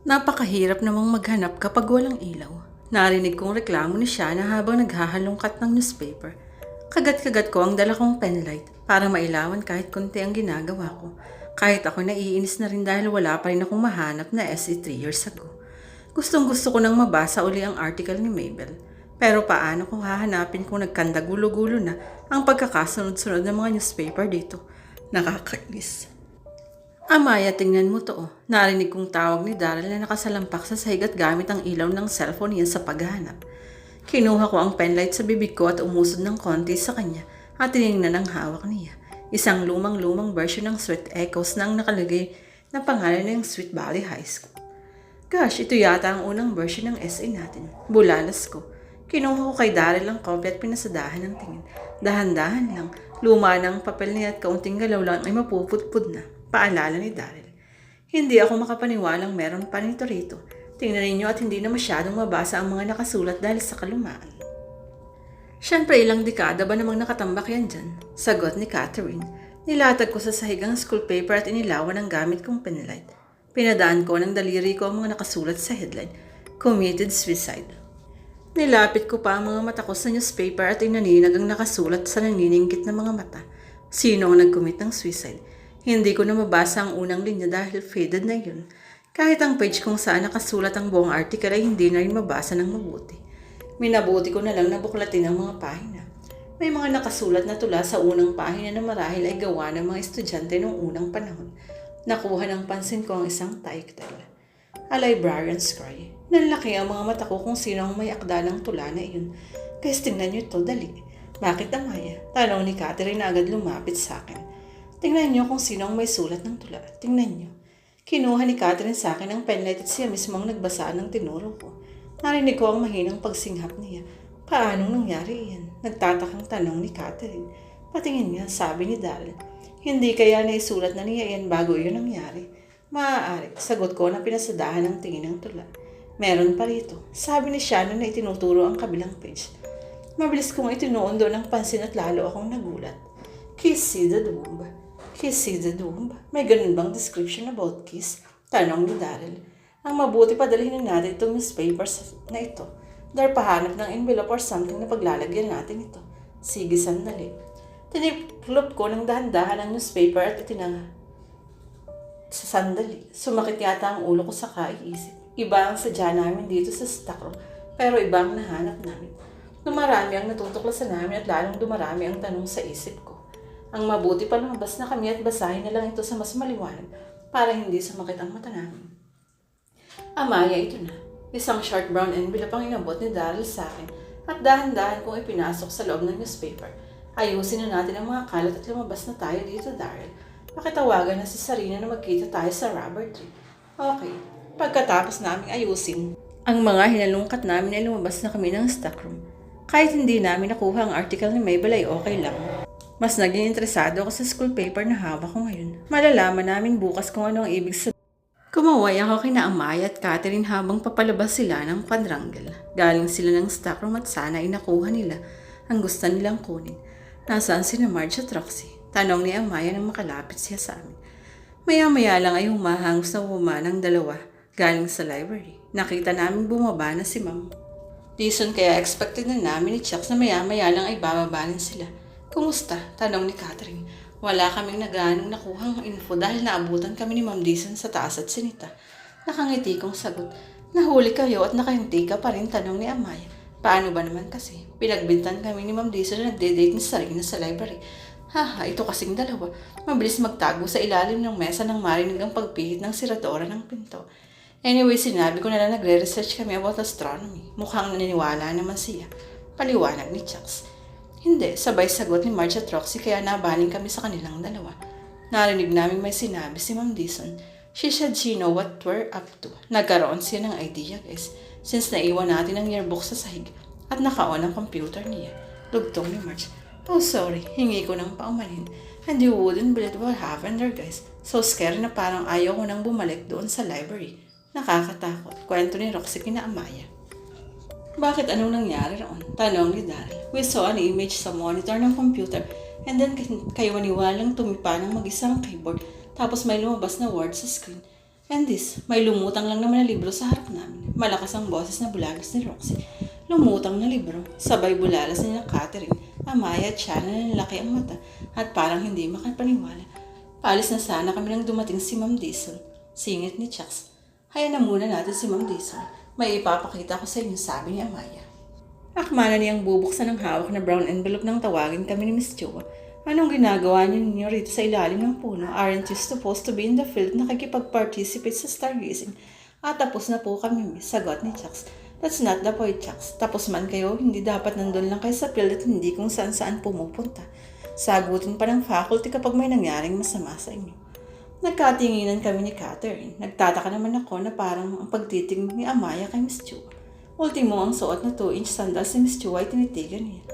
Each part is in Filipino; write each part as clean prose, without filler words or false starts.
Napakahirap namang maghanap kapag walang ilaw. Narinig kong reklamo ni Shana habang naghahalongkat ng newspaper. Kagat-kagat ko ang dala kong penlight para mailawan kahit konti ang ginagawa ko. Kahit ako naiinis na rin dahil wala pa rin akong mahanap na essay 3 years ago. Gustong gusto ko nang mabasa uli ang article ni Mabel. Pero paano kung hahanapin kung nagkandagulo-gulo na ang pagkakasunod-sunod ng mga newspaper dito? Nakakainis. Amaya, tingnan mo to. Narinig kong tawag ni Daryl na nakasalampak sa sahig at gamit ang ilaw ng cellphone niya sa paghahanap. Kinuha ko ang penlight sa bibig ko at umusod ng konti sa kanya at tinignan ang hawak niya. Isang lumang-lumang version ng Sweet Echoes na ang nakalagay na pangalan ng Sweet Valley High School. Gosh, ito yata ang unang version ng essay natin. Bulalas ko. Kinuha ko kay Daryl ang kopya at pinasadahan ng tingin. Dahan-dahan lang, luma na ang papel niya at kaunting galaw lang ay mapupudpud na. Paalala ni Daryl. Hindi ako makapaniwalang meron pa nito rito. Tingnan ninyo at hindi na masyadong mabasa ang mga nakasulat dahil sa kalumaan. Siyempre ilang dekada ba namang nakatambak yan dyan? Sagot ni Catherine. Nilatag ko sa sahig ang school paper at inilawan ang gamit kong penlight. Pinadaan ko ng daliri ko ang mga nakasulat sa headline. Committed suicide. Nilapit ko pa ang mga mata ko sa newspaper at inaninag ang nakasulat sa naniningkit na mga mata. Sino ang nag-commit ng suicide? Hindi ko na mabasa ang unang linya dahil faded na yun. Kahit ang page kung saan nakasulat ang buong article ay hindi na rin mabasa ng mabuti. Minabuti ko na lang na buklatin ang mga pahina. May mga nakasulat na tula sa unang pahina na marahil ay gawa ng mga estudyante noong unang panahon. Nakuha ng pansin ko ang isang title. A Librarian's Cry. Nanlaki ang mga mata ko kung sino ang may akda ng tula na iyon. Kaya tingnan niyo ito, dali. Bakit Amaya? Tanong ni Catherine na agad lumapit sa akin. Tingnan niyo kung sino ang may sulat ng tula. Tingnan niyo. Kinuha ni Catherine sa akin ang penlight at siya mismo ang nagbasa ng tinuro ko. Narinig ko ang mahinang pagsinghap niya. Paanong nangyari yan? Nagtatakang tanong ni Catherine. Patingin niya, sabi ni Daryl. Hindi kaya naisulat na niya yan bago yun nangyari? Maaari, sagot ko na pinasadahan ng tingin ng tula. Meron pa rito. Sabi ni Shannon na itinuturo ang kabilang page. Mabilis kong itinuon doon ang pansin at lalo akong nagulat. Kiss see the Womb. Kiss see the Womb? May ganun bang description about kiss? Tanong ni Daryl. Ang mabuti padalhin na natin itong newspapers na ito. Darpahanap ng envelope or something na paglalagyan natin ito. Sige, sandali. Tiniklop ko ng dahan-dahan ang newspaper at itinanga. Sa sandali, sumakit yata ang ulo ko sa kaiisip. Iba ang sadya namin dito sa stockroom, pero iba ang nahanap namin. Dumarami ang natutuklasan namin at lalong dumarami ang tanong sa isip ko. Ang mabuti pa lumabas na kami at basahin na lang ito sa mas maliwanag para hindi sumakit ang mata namin. Amaya, ito na. Isang short brown envelope ang inabot ni Daryl sa akin at dahan-dahan kong ipinasok sa loob ng newspaper. Ayusin na natin ang mga kalat at lumabas na tayo dito, Daryl. Pakitawagan na si Sarina na magkita tayo sa rubber tree. Okay. Pagkatapos naming ayusin, ang mga hinalungkat namin ay lumabas na kami ng stockroom. Kahit hindi namin nakuha ang article ni Mabel ay okay lang. Mas naging interesado ako sa school paper na hawak ko ngayon. Malalaman namin bukas kung ano ang ibig sabihin. Kumaway ako kina Amaya at Catherine habang papalabas sila ng quadrangle. Galing sila ng stockroom at sana ay nakuha nila ang gusto nilang kunin. Nasaan sina Marge at Roxy? Tanong ni Amaya nang makalapit siya sa amin. Maya-maya lang ay humahangos na bumanang dalawa galing sa library. Nakita namin bumaba na si Ma'am Dison kaya expected na namin ni Chucks na maya-maya lang ay bababanin sila. Kumusta? Tanong ni Catherine. Wala kaming naganong nakuhang info dahil naabutan kami ni Ma'am Dison sa taas at sinita. Nakangiti kong sagot. Nahuli kayo at nakahinti ka pa rin, tanong ni Amaya. Paano ba naman kasi? Pinagbintan kami ni Ma'am Dison na nagde-date ni Sarina sa library. Haha, ito kasing dalawa. Mabilis magtago sa ilalim ng mesa nang marinig ang pagpihit ng siradora ng pinto. Anyway, sinabi ko na lang nagre-research kami about astronomy. Mukhang naniniwala naman siya. Paliwanag ni Chucks. Hindi, sabay sagot ni Marge at Roxy kaya nabaling kami sa kanilang dalawa. Narinig namin may sinabi si Ma'am Dison. She said she know what we're up to. Nagkaroon siya ng idea guys, since naiwan natin ang yearbook sa sahig at naka-on ang computer niya. Lugtong ni Marge. Oh sorry, hingi ko ng paumanhin. And you wouldn't believe what happened there guys. So scary na parang ayaw ko nang bumalik doon sa library. Nakakatakot. Kwento ni Roxy kina Amaya. Bakit anong nangyari roon? Tanong ni Daryl. We saw an image sa monitor ng computer and then kayo maniwalang tumipa ng mag-isang keyboard tapos may lumabas na word sa screen. And this, may lumutang lang naman na libro sa harap namin. Malakas ang boses na bulalas ni Roxy. Lumutang na libro, sabay bulalas ni Catherine, Amaya at Shanna na laki ang mata at parang hindi makapaniwala. Paalis na sana kami nang dumating si Ma'am Diesel. Singit ni Chucks. Hayaan na muna natin si Ma'am Diesel. May ipapakita ko sa inyo, sabi ni Amaya. Akmana niyang bubuksan ng hawak na brown envelope nang tawagin kami ni Miss Chua. Anong ginagawa ninyo rito sa ilalim ng puno? Aren't you supposed to be in the field nakikipag-participate sa stargazing? Tapos na po kami, miss. Sagot ni Chucks. That's not the point, Chucks. Tapos man kayo, hindi dapat nandun lang kayo sa field at hindi kung saan-saan pumupunta. Sagutin pa ng faculty kapag may nangyaring masama sa inyo. Nagkatinginan kami ni Catherine. Nagtataka naman ako na parang ang pagtitingin ni Amaya kay Miss Chua. Ultimo ang suot na 2-inch sandals si Miss Chua ay tinitigan niya.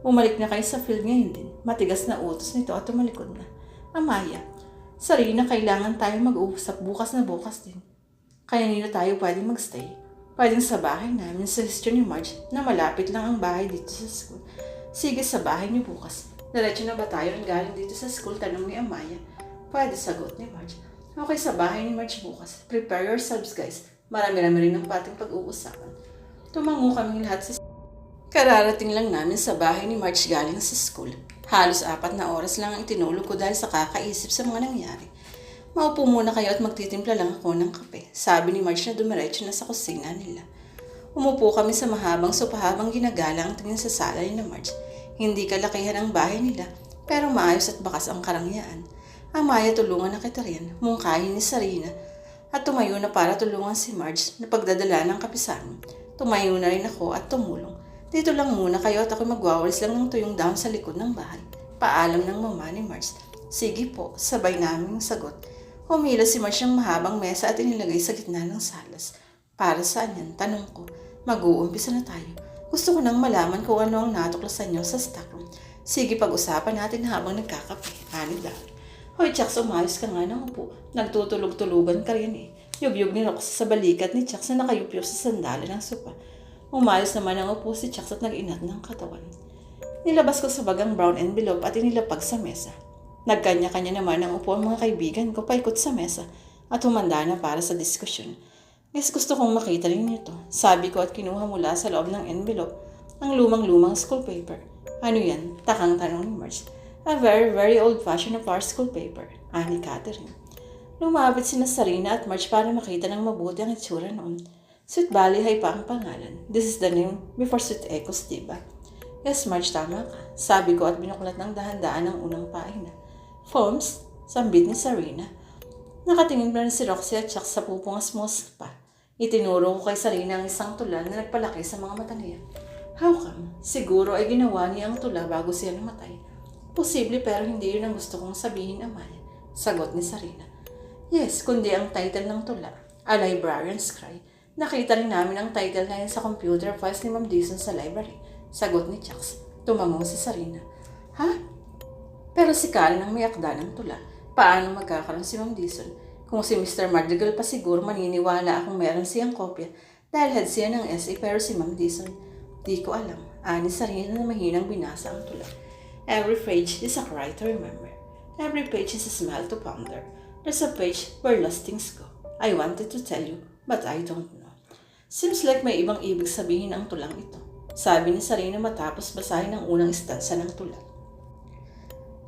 Bumalik na kayo sa field ngayon din. Matigas na utos nito at tumalikod na. Amaya, Sarina, kailangan tayo mag-uusap bukas din. Kaya nila tayo pwedeng magstay. Pwedeng sa bahay namin, suggestion ni Marge na malapit lang ang bahay dito sa school. Sige, sa bahay niyo bukas. Diretso na ba tayo rin galing dito sa school? Tanong ni Amaya. Pwede, sagot ni Marge. Okay, sa bahay ni Marge bukas. Prepare yourselves, guys. Marami-rami rin ang pating pag-uusapan. Tumango kaming lahat sa Kararating lang namin sa bahay ni Marge galing sa school. Halos 4 na oras lang ang itinulog ko dahil sa kakaisip sa mga nangyari. Maupo muna kayo at magtitimpla lang ako ng kape, sabi ni Marge na dumiretso na sa kusina nila. Umupo kami sa mahabang sopa habang ginagala ang tingin sa sala ni Marge. Hindi kalakihan ang bahay nila, pero maayos at bakas ang karangyaan. Amaya, tulungan na kita rin, mungkahin ni Sarina, at tumayo na para tulungan si Marge na pagdadala ng kape sa amin. Tumayo na rin ako at tumulong. Dito lang muna kayo at ako magwawalis lang ng tuyong down sa likod ng bahay. Paalam ng mama ni Marge. Sige po, sabay naming sagot. Humila si Marge ng mahabang mesa at inilagay sa gitna ng salas. Para saan yan? Tanong ko. Mag-uumpisa na tayo. Gusto ko nang malaman kung ano ang natuklasan niyo sa stockroom. Sige, pag-usapan natin habang nagkakape. Ani dahil. Hoy, Chucks, umayos ka nga ng upo. Nagtutulog-tulugan ka rin eh. Yubyug ni Roxy sa balikat ni Chucks na nakayupyo sa sandali ng sopa. Umayos naman ang upo si Chucks at nag-inat ng katawan. Nilabas ko sa bagang brown envelope at inilapag sa mesa. Nagkanya-kanya naman ang upo ang mga kaibigan ko paikot sa mesa at humanda na para sa diskusyon. Guys, gusto kong makita rin nito. Sabi ko at kinuha mula sa loob ng envelope ang lumang-lumang school paper. Ano yan? Takang tanong ni Marge. A very, very old-fashioned of our school paper. Ani Catherine. Lumapit sina Sarina at Marge para makita ng mabuti ang itsura noon. Sweet Valley High pa ang pangalan. This is the name before Sweet Echoes, diba? Yes, Marge, tama ka. Sabi ko at binuklat ng dahan-daan ang unang pahina. Forms, sambit ni Sarina. Nakatingin pa rin si Roxy at Chuck sa pupungas mo pa. Itinuro ko kay Sarina ang isang tula na nagpalaki sa mga mata niya. How come? Siguro ay ginawa niya ang tula bago siya namatay. Posible pero hindi yun ang gusto kong sabihin, Amaya. Sagot ni Sarina. Yes, kundi ang title ng tula, A Librarian's Cry. Nakita rin namin ang title na yun sa computer files ni Ma'am Dixon sa library. Sagot ni Chucks. Tumango si Sarina. Ha? Pero si Karen ang may akda ng tula. Paano magkakaroon si Ma'am Dixon? Kung si Mr. Madrigal pa siguro maniniwala akong meron siyang kopya dahil head siya ng essay pero si Ma'am Dixon. Di ko alam. Ani Sarina na mahinang binasa ang tula. Every page is a cry to remember. Every page is a smile to ponder. There's a page where lost things go. I wanted to tell you, but I don't know. Seems like may ibang ibig sabihin ang tulang ito. Sabi ni Sarina matapos basahin ang unang istansa ng tula.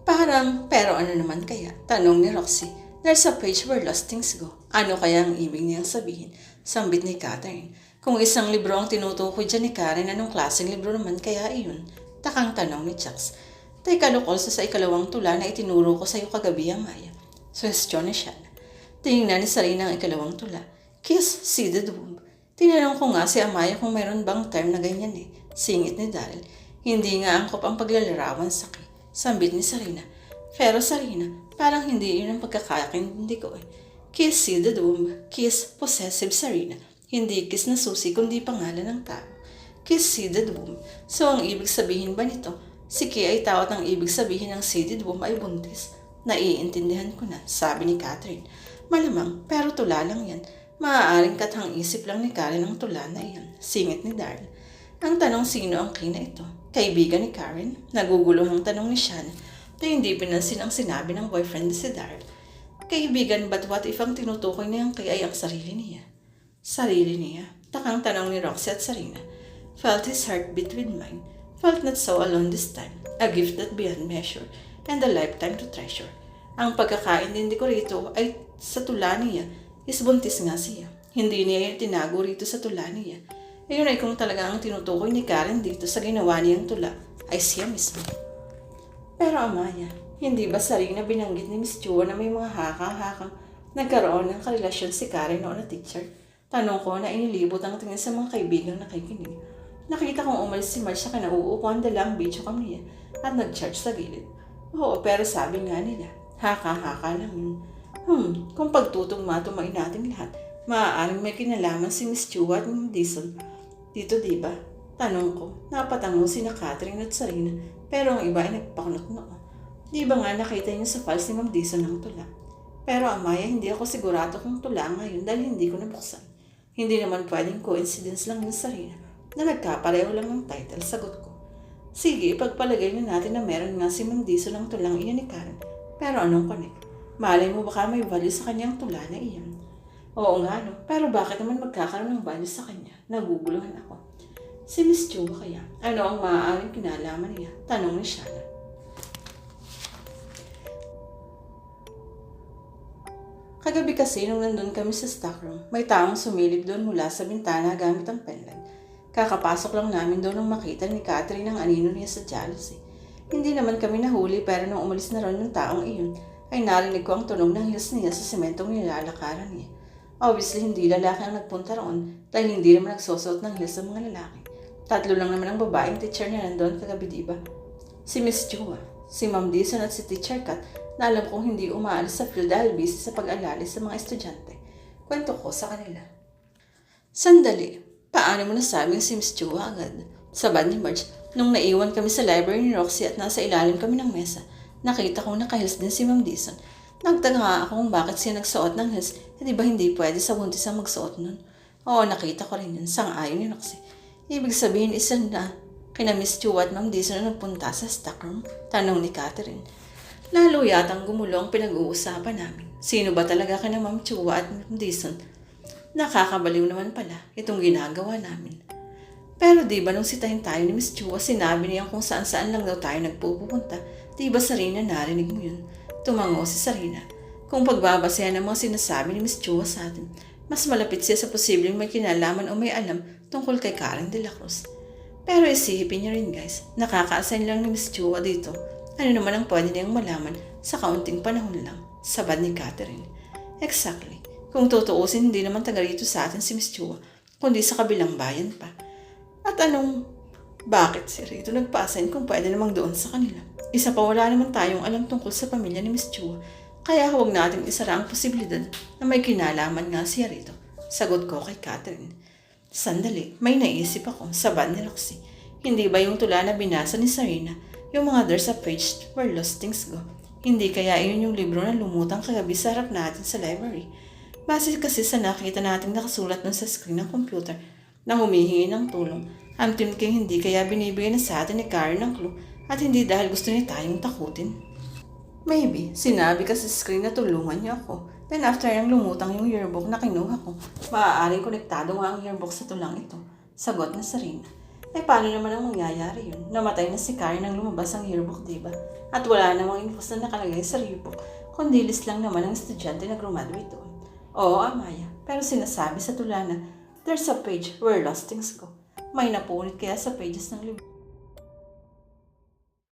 Parang, pero ano naman kaya? Tanong ni Roxy. There's a page where lost things go. Ano kaya ang ibig niyang sabihin? Sambit ni Catherine. Kung isang libro ang tinutukoy dyan ni Karen, anong klaseng libro naman kaya iyon? Takang tanong ni Chucks. Teka, lukol sa ikalawang tula na itinuro ko sa iyo kagabi, Amaya. Suwestyon ni Shanna. Tingnan ni Sarina ang ikalawang tula. Kiss, seeded womb. Tinanong ko nga si Amaya kung mayroon bang term na ganyan eh. Singit ni Daryl. Hindi nga angkop ang paglalarawan sa Sambit ni Sarina. Pero Sarina, parang hindi yun ang pagkakaintindi ko eh. Kiss seeded womb. Kiss possessive Sarina. Hindi kiss na susi kundi pangalan ng tao. Kiss seeded womb. So ang ibig sabihin ba nito? Si Kay ay tawat ang ibig sabihin ng seeded womb ay buntis. Naiintindihan ko na, sabi ni Catherine. Malamang, pero tula lang yan. Maaaring kathang isip lang ni Karen ang tula na iyan. Singit ni Daryl. Ang tanong sino ang Kay na ito? Kaibigan ni Karen? Naguguluhang tanong ni Shanna na hindi pinansin ang sinabi ng boyfriend ni si Daryl. Kaibigan, but what if ang tinutukoy niyang kay ay ang sarili niya? Sarili niya? Takang tanong ni Roxy at Sarina. Felt his heartbeat with mine. Felt not so alone this time. A gift that beyond measure and a lifetime to treasure. Ang pagkakaintindi ko rito ay sa tula niya is buntis nga siya. Hindi niya tinago rito sa tula niya. Ayun ay kung talaga ang tinutukoy ni Karen dito sa ginawa niyang tula ay siya mismo. Pero Amaya, hindi ba Sarina binanggit ni Miss Chua na may mga haka-hakang nagkaroon ng karelasyon si Karen noon na teacher? Tanong ko na inilibot ang tingin sa mga kaibigang nakikinig. Nakita kong umalis si Marge sa kanauupuan dala ang video cam niya at nag-charge sa gilid. Oo, pero sabi nga nila, haka-haka lang yun. Kung pagtutugma-tumain natin lahat, maaaring may kinalaman si Miss Chua at Ma'am Dizon. Dito diba? Tanong ko, napatango si na Catherine at Sarina, pero ang iba ay nagpakunot noo. Di ba nga nakita niyo sa files ni Ma'am Dizon ng tula? Pero Amaya, hindi ako sigurado kung tula ngayon dahil hindi ko nabuksan. Hindi naman pwedeng coincidence lang yung Sarina na nagkapareho lang ng title, sagot ko. Sige, ipagpalagay na natin na meron nga si Ma'am Dizon ng tulang iyan ni Karen. Pero anong connect? Malay mo baka may value sa kanyang tula na iyan. Oo nga no, pero bakit naman magkakaroon ng value sa kanya? Naguguluhan ako. Si Miss Chua kaya? Ano ang maaaring kinalaman niya? Tanong ni Shana. Kagabi kasi nung nandun kami sa stockroom, may taong sumilip doon mula sa bintana gamit ang penlight. Kakapasok lang namin doon nang makita ni Catherine ang anino niya sa jealousy. Hindi naman kami nahuli pero nung umalis na ron yung taong iyon, ay narinig ko ang tunog ng heels niya sa sementong nilalakaran niya. Obviously, hindi lalaki ang nagpunta roon dahil hindi naman nagsusuot ng heels ang mga lalaki. 3 lang naman ang babaeng teacher niya nandoon kagabi, diba? Si Miss Chua, si Ma'am Dizon at si Teacher Kat na alam kong hindi umaalis sa field dahil busy sa pag-alalis sa mga estudyante. Kwento ko sa kanila. Sandali, paano mo nasabing si Miss Chua agad? Sabad ni Marge, nung naiwan kami sa library ni Roxy at nasa ilalim kami ng mesa, nakita kong naka-heels din si Ma'am Dizon. Nagtanga nga ako kung bakit siya nagsuot ng heels, di ba hindi pwede sa buntis ang magsuot nun? Oo, nakita ko rin yun, sang-ayon ni Roxy. Ibig sabihin isa na kina Miss Chua at Ma'am Dizon na nagpunta sa stockroom? Tanong ni Catherine. Lalo yatang gumulo ang pinag-uusapan namin. Sino ba talaga kina Ma'am Chua at Ma'am Dizon? Nakakabaliw naman pala itong ginagawa namin. Pero di ba nung sitahin tayo ni Miss Chua, sinabi niya kung saan-saan lang daw tayo nagpupunta. Di ba Sarina, narinig mo yun? Tumango si Sarina. Kung pagbabasehan ng mga sinasabi ni Miss Chua sa atin, mas malapit siya sa posibleng may kinalaman o may alam tungkol kay Karen de la Cruz. Pero isipin niyo rin guys, nakaka-assign lang ni Miss Chua dito. Ano naman ang pwede niyang malaman sa kaunting panahon lang, sabad ni Catherine. Exactly. Kung tutuusin, hindi naman taga rito sa atin si Miss Chua, kundi sa kabilang bayan pa. At bakit si Rito nagpa-assign kung pwede namang doon sa kanila? Isa pa wala naman tayong alam tungkol sa pamilya ni Miss Chua, kaya huwag natin isara ang posibilidad na may kinalaman nga siya rito. Sagot ko kay Catherine. Sandali, may naisip ako, sabad ni Roxy. Hindi ba yung tula na binasa ni Sarina, yung mga there's a page where lost things go? Hindi kaya yun yung libro na lumutang kagabi sa harap natin sa library? Base kasi sa nakita natin nakasulat nun sa screen ng computer na humihingi ng tulong. Ang Team King hindi kaya binibigay na sa atin ni Karen ng clue at hindi dahil gusto niya tayong takutin. Maybe, sinabi kasi sa screen na tulungan niya ako. Then after nang lumutang yung yearbook na kinuha ko, maaaring konektado nga ang yearbook sa tulang ito. Sagot na Sarina. Paano naman ang mangyayari yun? Namatay na si Karen nang lumabas ang yearbook, diba? At wala namang infos na nakalagay sa yearbook, kundi list lang naman ang estudyante na graduate doon. Oo, Amaya, pero sinasabi sa tula na there's a page where lost things go. May napunit kaya sa pages ng libro.